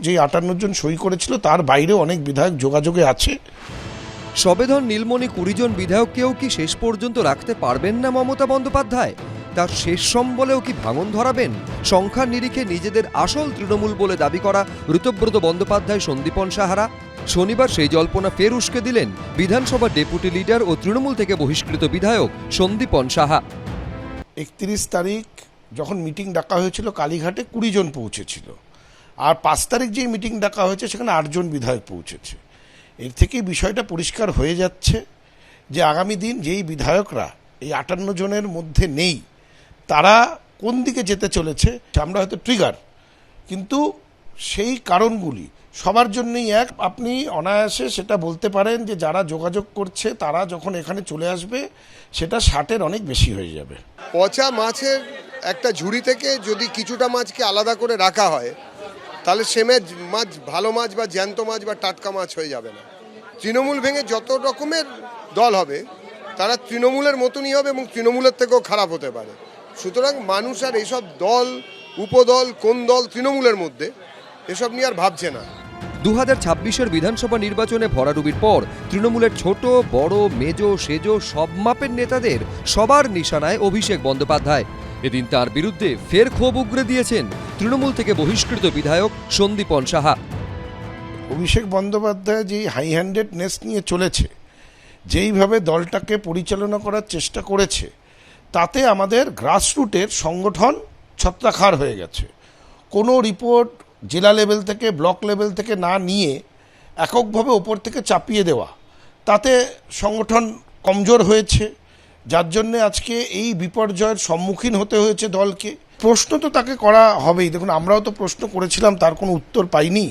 যে 58 জন সই করেছিল তার বাইরেও অনেক বিধায়ক যোগাযোগে আছে। সবেধন নীলমণি 20 জন বিধায়ককেও কি শেষ পর্যন্ত রাখতে পারবেন না মমতা বন্দ্যোপাধ্যায়? তার শেষ সম্বলেও কি ভাঙন ধরাবেন? সংখ্যার নিরিখে নিজেদের আসল তৃণমূল বলে দাবি করা ঋতব্রত বন্দ্যোপাধ্যায়, সন্দীপন সাহারা শনিবার সেই জল্পনা ফের উস্কে দিলেন বিধানসভা ডেপুটি লিডার ও তৃণমূল থেকে বহিষ্কৃত বিধায়ক সন্দীপন সাহা। 31 তারিখ যখন মিটিং ডাকা হয়েছিল কালীঘাটে 20 জন পৌঁছেছিল, আর 5 তারিখ যেই মিটিং ডাকা হয়েছে সেখানে 8 জন বিধায়ক পৌঁছেছে। এর থেকেই বিষয়টা পরিষ্কার হয়ে যাচ্ছে যে আগামী দিন যেই বিধায়করা এই 58 জনের মধ্যে নেই তারা কোন দিকে যেতে চলেছে। আমরা হয়তো ট্রিগার, কিন্তু সেই কারণগুলি সবার জন্যই এক। আপনি অনায়াসে সেটা বলতে পারেন যে যারা যোগাযোগ করছে তারা যখন এখানে চলে আসবে সেটা 60-এর অনেক বেশি হয়ে যাবে। পচা মাছের একটা ঝুড়ি থেকে যদি কিছুটা মাছকে আলাদা করে রাখা হয় তাহলে সে মাছ ভালো মাছ বা জ্যান্ত মাছ বা টাটকা মাছ হয়ে যাবে না। তৃণমূল ভেঙে যত রকমের দল হবে তারা তৃণমূলের মতনই হবে এবং তৃণমূলের থেকেও খারাপ হতে পারে। সুতরাং মানুষ আর এইসব দল, উপদল, কোন দল তৃণমূলের মধ্যে এসব নিয়ে আর ভাবছে না। 2026-এর বিধানসভা নির্বাচনে ভরাডুবির পর তৃণমূলের ছোট বড় মেজো সেজো সব মাপের নেতাদের সবার নিশানায় অভিষেক বন্দ্যোপাধ্যায়। এদিন তার বিরুদ্ধে ফের ক্ষোভ উগরে দিয়েছেন তৃণমূল থেকে বহিষ্কৃত বিধায়ক সন্দীপন সাহা। অভিষেক বন্দ্যোপাধ্যায় যেই হাই হ্যান্ডেডনেস নিয়ে চলেছে, যেইভাবে দলটাকে পরিচালনা করার চেষ্টা করেছে, তাতে আমাদের গ্রাসরুটের সংগঠন ছত্রাখার হয়ে গেছে। কোনো রিপোর্ট জেলা লেভেল থেকে, ব্লক লেভেল থেকে না নিয়ে এককভাবে ওপর থেকে চাপিয়ে দেওয়া, তাতে সংগঠন কমজোর হয়েছে, যার জন্যে আজকে এই বিপর্যয়ের সম্মুখীন হতে হয়েছে দলকে। প্রশ্ন তো তাকে করা হবেই। দেখুন, আমরাও তো প্রশ্ন করেছিলাম, তার কোনো উত্তর পাইনি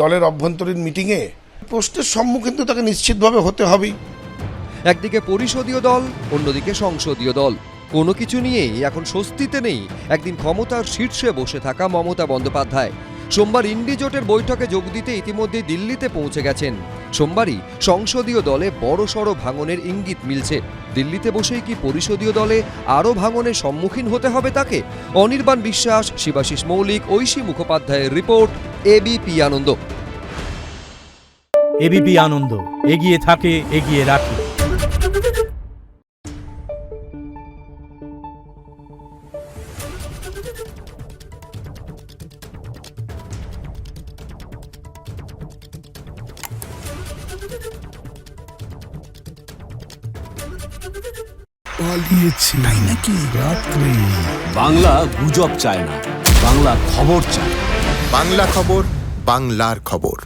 দলের অভ্যন্তরীণ মিটিংয়ে। প্রশ্নের সম্মুখীন তো তাকে নিশ্চিতভাবে হতে হবেই। একদিকে পরিষদীয় দল, অন্যদিকে সংসদীয় দল, কোনো কিছু নিয়েই এখন স্বস্তিতে নেই একদিন ক্ষমতার শীর্ষে বসে থাকা মমতা বন্দ্যোপাধ্যায়। সোমবার ইন্ডি জোটের বৈঠকে যোগ দিতে ইতিমধ্যে দিল্লিতে পৌঁছে গেছেন। সোমবারই সংসদীয় দলে বড়সড় ভাঙনের ইঙ্গিত মিলছে। দিল্লিতে বসেই কি পরিষদীয় দলে আরও ভাঙনের সম্মুখীন হতে হবে তাকে? অনির্বাণ বিশ্বাস, শিবাশিস মৌলিক, ঐশী মুখোপাধ্যায়ের রিপোর্ট, এবিপি আনন্দ। এবিপি আনন্দ, এগিয়ে থাকে, এগিয়ে রাখে। পালিয়েছে তাই নাকি? রাত্রে বাংলা গুজব চায় না, বাংলা খবর চায়। বাংলা খবর, বাংলার খবর।